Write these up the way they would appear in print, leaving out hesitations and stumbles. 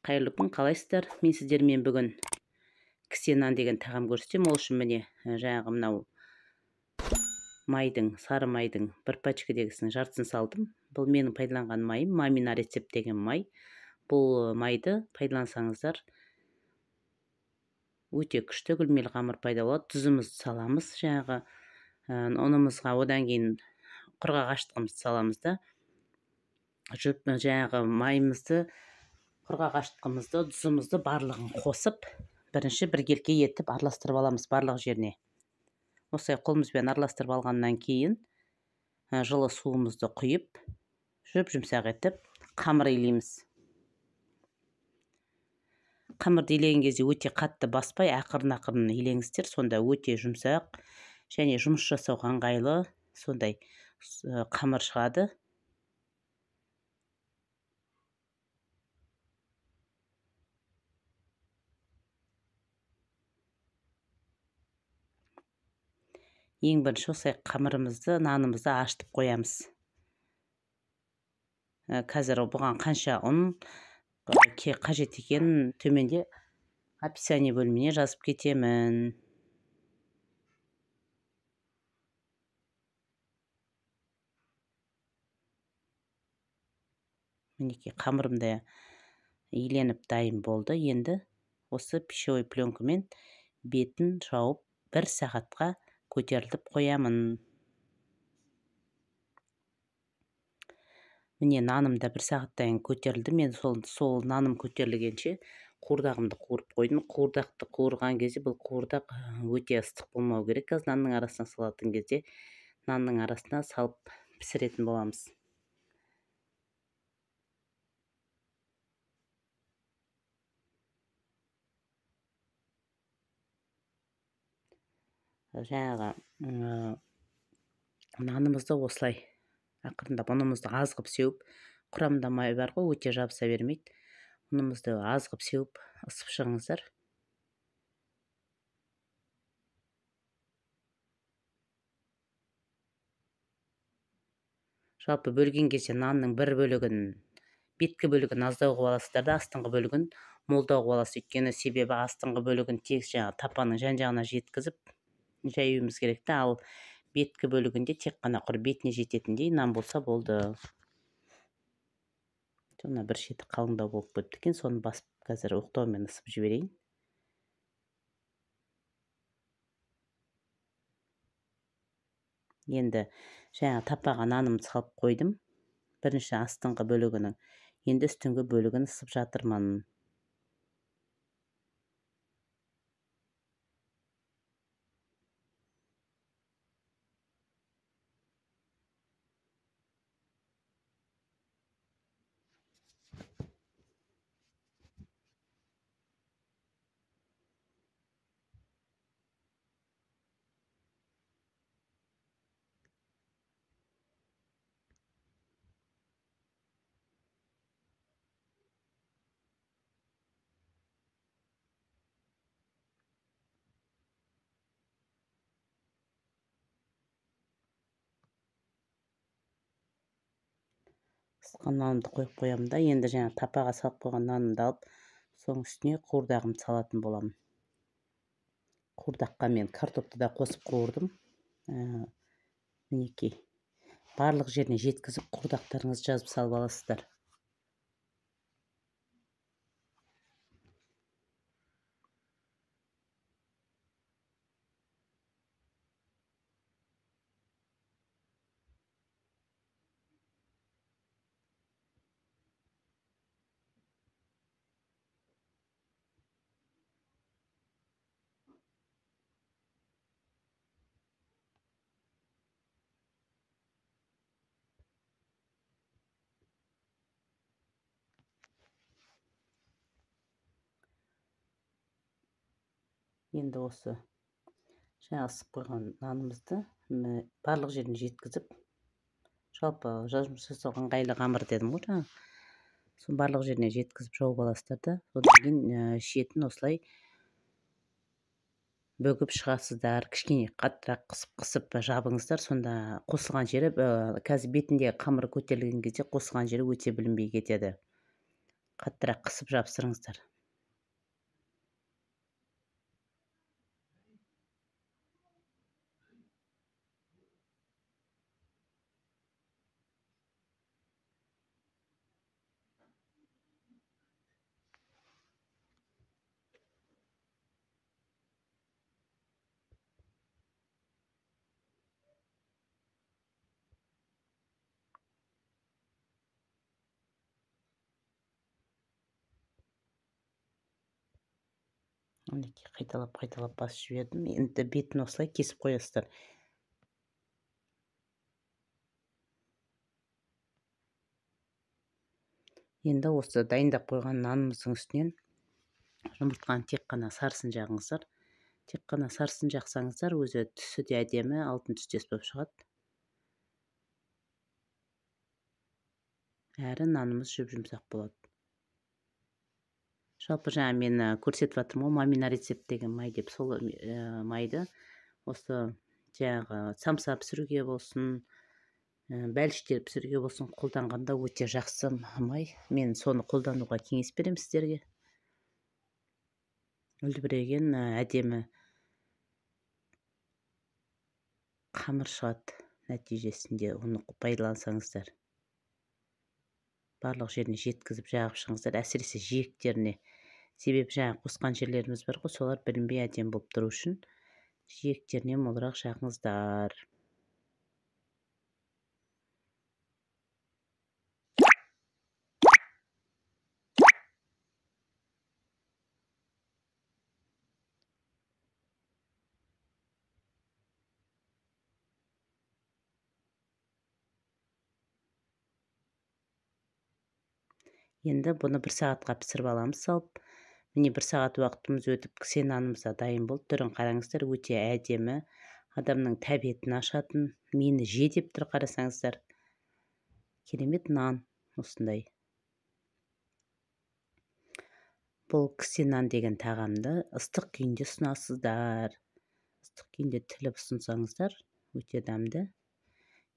Қайырлы күн, қалайсыздар? Мен сіздермен бүгін кісе нан деген тағам көрсетемін. Ол үшін міне жаңағы мынау майдың, сары майдың бір пачкедегісінің жартысын салдым. Бұл менің пайдаланған майым, мамина рецепт деген май. Бұл майды пайдалансаңыздар өте күшті гүлмел қамыр пайда болады. Тұзымызды саламыз, жаңағы ұнымызға, одан кейін құрғақ саламыз да. Жаңағы майымызды, құрғақ ашытқымызды, тұзымызды барлығын қосып, бірінші бір келке етіп араластырып аламыз барлық жеріне. Осылай қолымызбен араластырып алғаннан кейін жылы суымызды құйып, жұмсақ етіп қамыр илейміз. Қамырды илеген кезде өте қатты баспай, ақырын илеңіздер, сонда өте жұмсақ және жұмыс жасауға ыңғайлы сондай қамыр шығады. Ең бірінші осылай қамырымызды, нанымызды ашытып қоямыз. Қазір бұған қанша ұн қажет екенін төменде описание бөліміне жазып кетемін. Мінекей қамырымда иленіп дайын болды. Енді осы пищевой пленкамен бетін жауып 1 сағатқа көтеріліп қоямын. Міне нанымда 1 сағаттан көтерілді. Мен сол наным көтерілгенше қуырдағымды қуырып қойдым. Қуырдақты қуырған кезде бұл қуырдақ өте ыстық болмау керек. Қазір нанның арасына салатын кезде нанның арасына салып пісіретін боламыз. Жаңағы нанымызды осылай ақырындап ұнымызды аз қылып сеуіп, құрамында май бар ғой, өте жабыса бермейді. Ұнымызды аз қылып сеуіп ысып шығыңыздар. Жалпы бөлген кезде нанның бір бөлігін, беткі бөлігін аздау қылып аласыздар да, астыңғы бөлігін молдау қылып аласыз. Өйткені себебі астыңғы бөлігін тек тапаның жан-жағына жеткізіп жаюымыз керек та, ал беткі бөлігінде тек қана құр бетіне жететіндей нан болса болды. Жаңа бір шеті қалыңдау болып кетті екен, соны басып қазір оқтаумен ысып жіберейін. Енді жаңа тапаға нанымды салып қойдым. Бірінші астыңғы бөлігінің, енді үстіңгі бөлігін ысып жатырмын. Ысқан нанымды қойып қоямын да, енді жаңа тапаға салып қойған нанымды алып, соның үстіне қуырдағымды салатын боламын. Қуырдаққа мен картопты да қосып қуырдым. Мінекей, барлық жеріне жеткізіп қуырдақтарыңызды жазып салып аласыздар. Енді осы жаңа ысып қойған нанымызды барлық жеріне жеткізіп, жалпы жұмыс жасауға ыңғайлы қамыр дедім ғой жаңа. Соны барлық жеріне жеткізіп жауып аласыздар да, содан кейін шетін осылай бөгіп шығасыздар. Кішкене қаттырақ қысып жабыңыздар, сонда қосылған жері, қазір бетінде қамыр көтерілген кезде қосылған жері өте білінбей кетеді. Қаттырақ қысып жапсырыңыздар. Мінекей қайталап басып жібердім. Енді бетін осылай кесіп қоясыздар. Енді осы дайындап қойған нанымыздың үстінен жұмыртқаның тек қана сарысын жағыңыздар. Тек қана сарысын жақсаңыздар, өзі түсі де әдемі, алтын түстес болып шығады. Әрі нанымыз жүп-жұмсақ болады. Жалпы жаңа мен көрсетіп жатырмын ғой, мамина рецепт деген май деп, сол майды осы жаңағы самса пісіруге болсын, бәліштер пісіруге болсын қолданғанда өте жақсы май. Мен соны қолдануға кеңес беремін сіздерге. Үлбіреген әдемі қамыр шығады нәтижесінде, оны пайдалансаңыздар. Барлық жеріне жеткізіп жағып шығыңыздар, әсіресе жиектеріне. Себебі жаңа қосқан жерлеріміз бар ғой, солар білінбей әдемі болып тұру үшін жиектеріне молырақ жағыңыздар. Енді бұны 1 сағатқа пісіріп аламыз салып. Міне 1 сағат уақытымыз өтіп, кісе нанымыз да дайын болды. Түрін қараңыздар, өте әдемі, адамның тәбетін ашатын. Мені же деп тұр, қарасаңыздар. Керемет нан осындай. Бұл кісе нан деген тағамды ыстық күйінде ұсынасыздар. Ыстық күйінде тіліп ұсынсаңыздар, өте дәмді.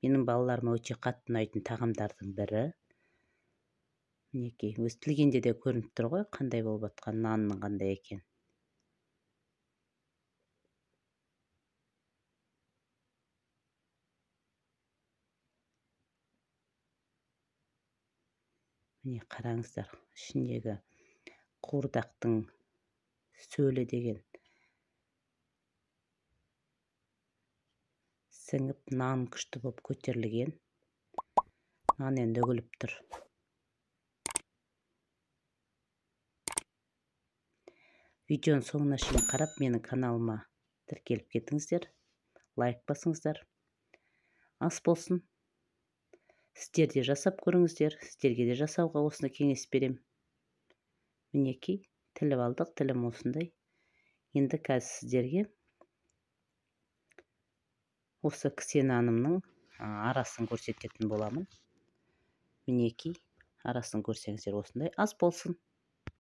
Менің балаларыма өте қатты ұнайтын тағамдардың бірі. Мінекей, өз тілгенде де көрініп тұр ғой, қандай болып жатқан, нанның қандай екен. Міне қараңыздар, ішіндегі қуырдақтың сөлі деген сіңіп, нан күшті болып көтерілген. Нан енді үгіліп тұр. Видеоның соңына шейін қарап, менің каналыма тіркеліп кетіңіздер. Лайк басыңыздар. Ас болсын. Сіздер де жасап көріңіздер. Сіздерге де жасауға осыны кеңес берем. Мінекей, тіліп алдық, тілім осындай. Енді қазір сіздерге осы кісе нанымның арасын көрсететін боламын. Мінекей, арасын көрсеңіздер осындай. Ас болсын.